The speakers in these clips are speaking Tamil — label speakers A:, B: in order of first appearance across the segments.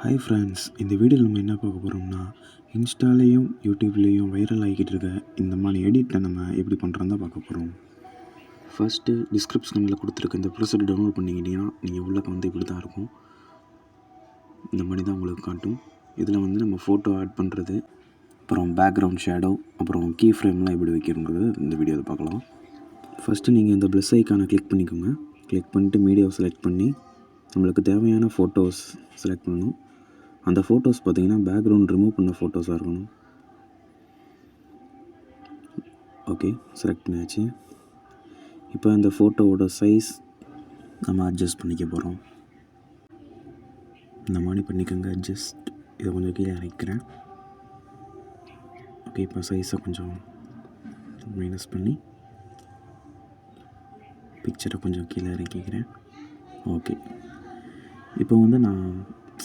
A: ஹாய் ஃப்ரெண்ட்ஸ், இந்த வீடியோவில் நம்ம என்ன பார்க்க போகிறோம்னா, இன்ஸ்டாலேயும் யூடியூப்லேயும் வைரல் ஆகிக்கிட்டு இருக்க இந்த மாதிரி எடிட்டை நம்ம எப்படி பண்ணுறோன்னு தான் பார்க்க போகிறோம். ஃபஸ்ட்டு டிஸ்கிரிப்ஷனில் கொடுத்துருக்க இந்த ப்ரொசீஜர் டவுன்லோட் பண்ணிக்கிட்டிங்கன்னா நீங்கள் உள்ளே வந்து இப்படி தான் இருக்கும். இந்த மாதிரி தான் உங்களுக்கு காட்டும். இதில் வந்து நம்ம ஃபோட்டோ ஆட் பண்ணுறது, அப்புறம் பேக்ரவுண்ட் ஷேடோ, அப்புறம் கீ ஃப்ரேம்லாம் எப்படி வைக்கிறோங்கிறது இந்த வீடியோவில் பார்க்கலாம். ஃபஸ்ட்டு நீங்கள் இந்த ப்ளஸ் ஐக்கானை கிளிக் பண்ணிக்கோங்க. கிளிக் பண்ணிட்டு மீடியாவை செலக்ட் பண்ணி நம்மளுக்கு தேவையான ஃபோட்டோஸ் செலக்ட் பண்ணணும். அந்த ஃபோட்டோஸ் பார்த்திங்கன்னா பேக்ரவுண்ட் ரிமூவ் பண்ண ஃபோட்டோஸாக இருக்கணும். ஓகே, செலக்ட் பண்ணியாச்சு. இப்போ அந்த ஃபோட்டோவோட சைஸ் நம்ம அட்ஜஸ்ட் பண்ணிக்க போகிறோம். இந்த மாதிரி பண்ணிக்கோங்க. அட்ஜஸ்ட் இதை கொஞ்சம் கீழே இறக்கிறேன். ஓகே, இப்போ சைஸை கொஞ்சம் மைனஸ் பண்ணி பிக்சரை கொஞ்சம் கீழே இறக்கிக்கிறேன். ஓகே, இப்போ வந்து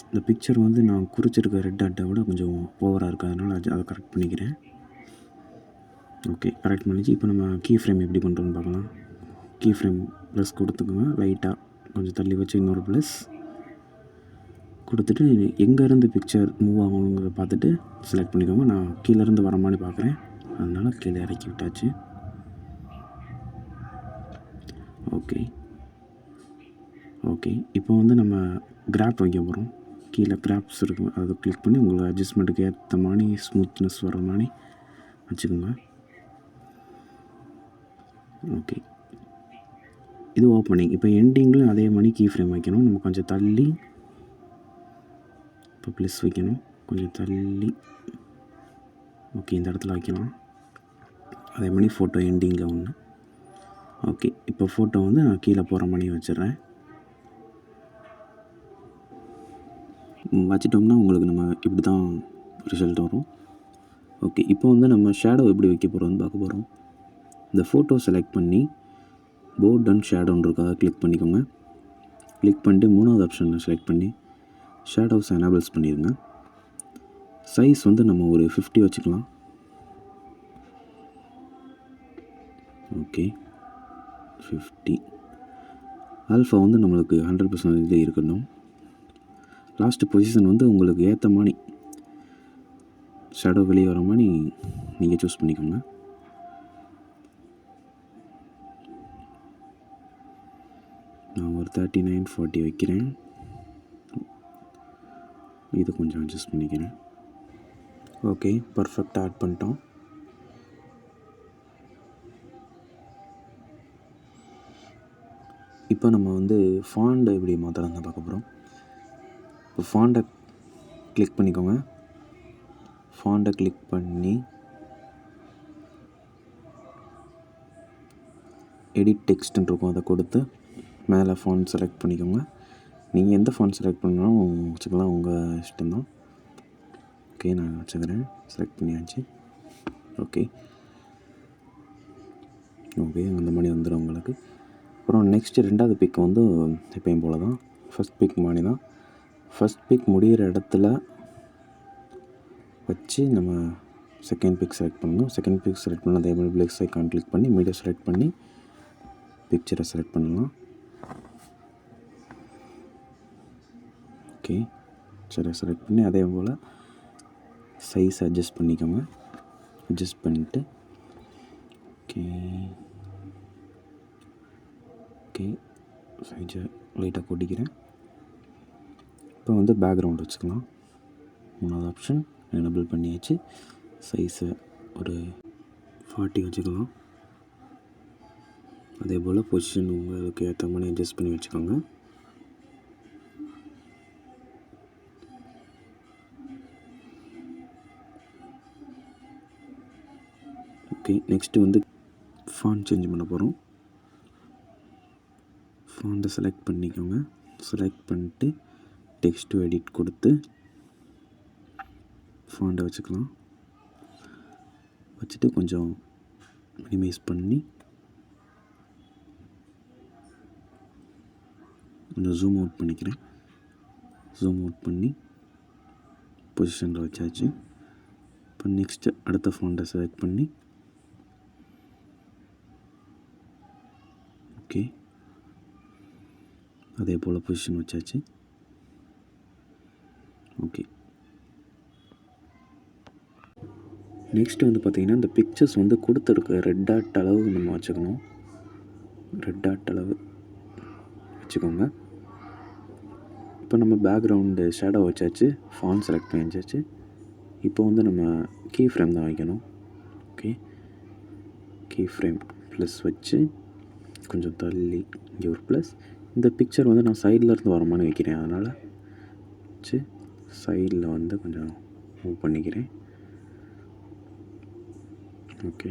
A: இந்த பிக்சர் வந்து நான் குறிச்சிருக்க ரெட் டாட்டை விட கொஞ்சம் ஓவராக இருக்குது, அதனால் அதை கரெக்ட் பண்ணிக்கிறேன். ஓகே, கரெக்ட் பண்ணிச்சு. இப்போ நம்ம கீ ஃப்ரேம் எப்படி பண்ணுறோன்னு பார்க்கலாம். கீ ஃப்ரேம் ப்ளஸ் கொடுத்துக்கோங்க. லைட்டாக கொஞ்சம் தள்ளி வச்சு இன்னொரு ப்ளஸ் கொடுத்துட்டு எங்கேருந்து பிக்சர் மூவ் ஆகணுங்கிறத பார்த்துட்டு செலக்ட் பண்ணிக்கோங்க. நான் கீழேருந்து வர மாதிரி பார்க்குறேன், அதனால் கீழே இறக்கி விட்டாச்சு. ஓகே ஓகே இப்போ வந்து நம்ம கிராப் வைக்க போகிறோம். கீழே கிராப்ஸ் இருக்கும், அதை கிளிக் பண்ணி உங்களுக்கு அட்ஜஸ்ட்மெண்ட்டுக்கு ஏற்ற மாதிரி ஸ்மூத்னஸ் வர மாதிரி வச்சுக்கோங்க. ஓகே, இது ஓப்பனிங். இப்போ எண்டிங்கில் அதே மாதிரி கீ ஃப்ரேம் வைக்கணும். நம்ம கொஞ்சம் தள்ளி இப்போ ப்ளஸ் வைக்கணும், கொஞ்சம் தள்ளி. ஓகே, இந்த இடத்துல வைக்கலாம். அதே மாதிரி ஃபோட்டோ எண்டிங்கில் ஒன்று. ஓகே, இப்போ ஃபோட்டோ வந்து நான் கீழே போகிற மாதிரி வச்சிடுறேன். வச்சிட்டோம்னா உங்களுக்கு நம்ம இப்படி தான் ரிசல்ட் வரும். ஓகே, இப்போ வந்து நம்ம ஷேடோ எப்படி வைக்க போகிறோம்னு பார்க்க போகிறோம். இந்த ஃபோட்டோ செலக்ட் பண்ணி போர்ட் அண்ட் ஷேடோன்னு இருக்கா, அதை கிளிக் பண்ணிக்கோங்க. கிளிக் பண்ணிட்டு மூணாவது ஆப்ஷனை செலக்ட் பண்ணி ஷேடோஸ் எனேபிள்ஸ் பண்ணிடுங்க. சைஸ் வந்து நம்ம ஒரு 50 வச்சுக்கலாம். ஓகே, 50. ஆல்ஃபா வந்து நம்மளுக்கு 100% இருக்கணும். லாஸ்ட்டு பொசிஷன் வந்து உங்களுக்கு ஏற்ற மாதிரி ஷேடோ வெளியே வர மாதிரி நீங்கள் சூஸ் பண்ணிக்கோங்க. நான் ஒரு 39-40 வைக்கிறேன். இது கொஞ்சம் அட்ஜஸ்ட் பண்ணிக்கிறேன். ஓகே, பர்ஃபெக்டாக ஆட் பண்ணிட்டோம். இப்போ நம்ம வந்து ஃபாண்டை எப்படி மாற்றலாம் தான் பார்க்க போகிறோம். இப்போ ஃபாண்டை கிளிக் பண்ணிக்கோங்க. ஃபாண்டை கிளிக் பண்ணி எடிட் டெக்ஸ்ட்னு இருக்கும், அதை கொடுத்து மேலே ஃபாண்ட் செலக்ட் பண்ணிக்கோங்க. நீங்கள் எந்த ஃபாண்ட் செலக்ட் பண்ணாலும் வச்சுக்கலாம், உங்கள் இஷ்டம்தான். ஓகே, நான் வச்சுக்கிறேன். செலக்ட் பண்ணியாச்சு. ஓகே ஓகே அந்த மாதிரி வந்துடும் உங்களுக்கு. அப்புறம் நெக்ஸ்ட்டு ரெண்டாவது பிக் வந்து எப்பயும் போல் தான், ஃபஸ்ட் பிக் மாதிரி தான். ஃபஸ்ட் பிக் முடிகிற இடத்துல வச்சு நம்ம செகண்ட் பிக் செலக்ட் பண்ணணும். செகண்ட் பிக் செலக்ட் பண்ணால் அதே மாதிரி ப்ளஸ் ஐக்கான் கிளிக் பண்ணி மீடியா செலக்ட் பண்ணி பிக்சரை செலக்ட் பண்ணலாம். ஓகே, சரி, செலக்ட் பண்ணி அதே போல் சைஸ் அட்ஜஸ்ட் பண்ணிக்கோங்க. அட்ஜஸ்ட் பண்ணிவிட்டு ஓகே ஓகே சைஸை லைட்டாக கூட்டிக்கிறேன். இப்போ வந்து பேக்ரவுண்ட் வச்சுக்கலாம். மூணாவது ஆப்ஷன் எனேபிள் பண்ணியாச்சு. சைஸை ஒரு 40 வச்சுக்கலாம். அதே போல் பொசிஷன் உங்களுக்கு ஏற்ற மாதிரி அட்ஜஸ்ட் பண்ணி வச்சுக்கோங்க. ஓகே, நெக்ஸ்ட்டு வந்து ஃபாண்ட் சேஞ்ச் பண்ண போகிறோம். ஃபாண்ட்டை செலக்ட் பண்ணிக்கோங்க. செலக்ட் பண்ணிட்டு டெக்ஸ்ட் டு எடிட் கொடுத்து ஃபாண்ட்டை வச்சுக்கலாம். வச்சுட்டு கொஞ்சம் மினிமைஸ் பண்ணி கொஞ்சம் ஜூம் அவுட் பண்ணிக்கிறேன். ஜூம் அவுட் பண்ணி பொசிஷனில் வச்சாச்சு. இப்போ நெக்ஸ்ட்டு அடுத்த ஃபாண்ட்டை செலக்ட் பண்ணி ஓகே அதே போல் பொசிஷன் வச்சாச்சு. ஓகே. நெக்ஸ்ட் வந்து பார்த்திங்கன்னா இந்த பிக்சர்ஸ் வந்து கொடுத்துருக்க ரெட் டாட் அளவு நம்ம வச்சுக்கணும். ரெட் டாட் அளவு வச்சுக்கோங்க. இப்போ நம்ம பேக்ரவுண்டு ஷேடோ வச்சாச்சு, ஃபாண்ட் செலக்ட் பண்ணி வச்சாச்சு. இப்போ வந்து நம்ம கீ ஃப்ரேம் தான் வைக்கணும். ஓகே, கீ ஃப்ரேம் ப்ளஸ் வச்சு கொஞ்சம் தள்ளி இங்கே ஒரு ப்ளஸ். இந்த பிக்சர் வந்து நான் சைடில் இருந்து வர மாதிரி வைக்கிறேன், அதனால் வச்சு சைடில் வந்து கொஞ்சம் மூவ் பண்ணிக்கிறேன். ஓகே,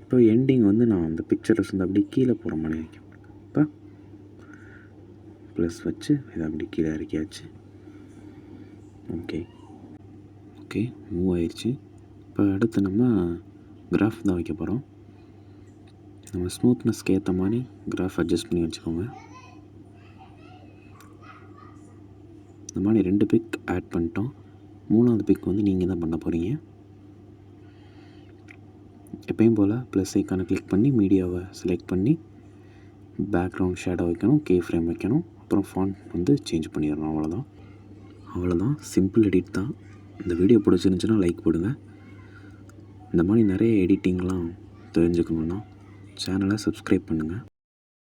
A: இப்போ எண்டிங் வந்து நான் அந்த பிக்சர்ஸ் வந்து அப்படியே கீழே போகிற மாதிரி வைக்கும். இப்போ ப்ளஸ் வச்சு இதை அப்படி கீழே இறக்கியாச்சு. ஓகே ஓகே, மூவ் ஆயிடுச்சு. இப்போ அடுத்து நம்ம கிராஃப் தான் வைக்க போகிறோம். நம்ம ஸ்மூத்னஸ்க்கு ஏற்ற மாதிரி கிராஃப் அட்ஜஸ்ட் பண்ணி வச்சுக்கோங்க. இந்த மாதிரி 2 பிக் ஆட் பண்ணிட்டோம். 3வது பிக் வந்து நீங்கள் தான் பண்ண போகிறீங்க. எப்பயும் போல் ப்ளஸ் ஐக்கானை கிளிக் பண்ணி மீடியாவை செலக்ட் பண்ணி பேக்ரவுண்ட் ஷேடோ வைக்கணும், கீ ஃப்ரேம் வைக்கணும், அப்புறம் ஃபாண்ட் வந்து சேஞ்ச் பண்ணிடணும். அவ்வளோதான், சிம்பிள் எடிட் தான். இந்த வீடியோ பிடிச்சிருந்துச்சுன்னா லைக் போடுங்க. இந்த மாதிரி நிறைய எடிட்டிங்லாம் தெரிஞ்சுக்கணுன்னா சேனலை சப்ஸ்கிரைப் பண்ணுங்கள்.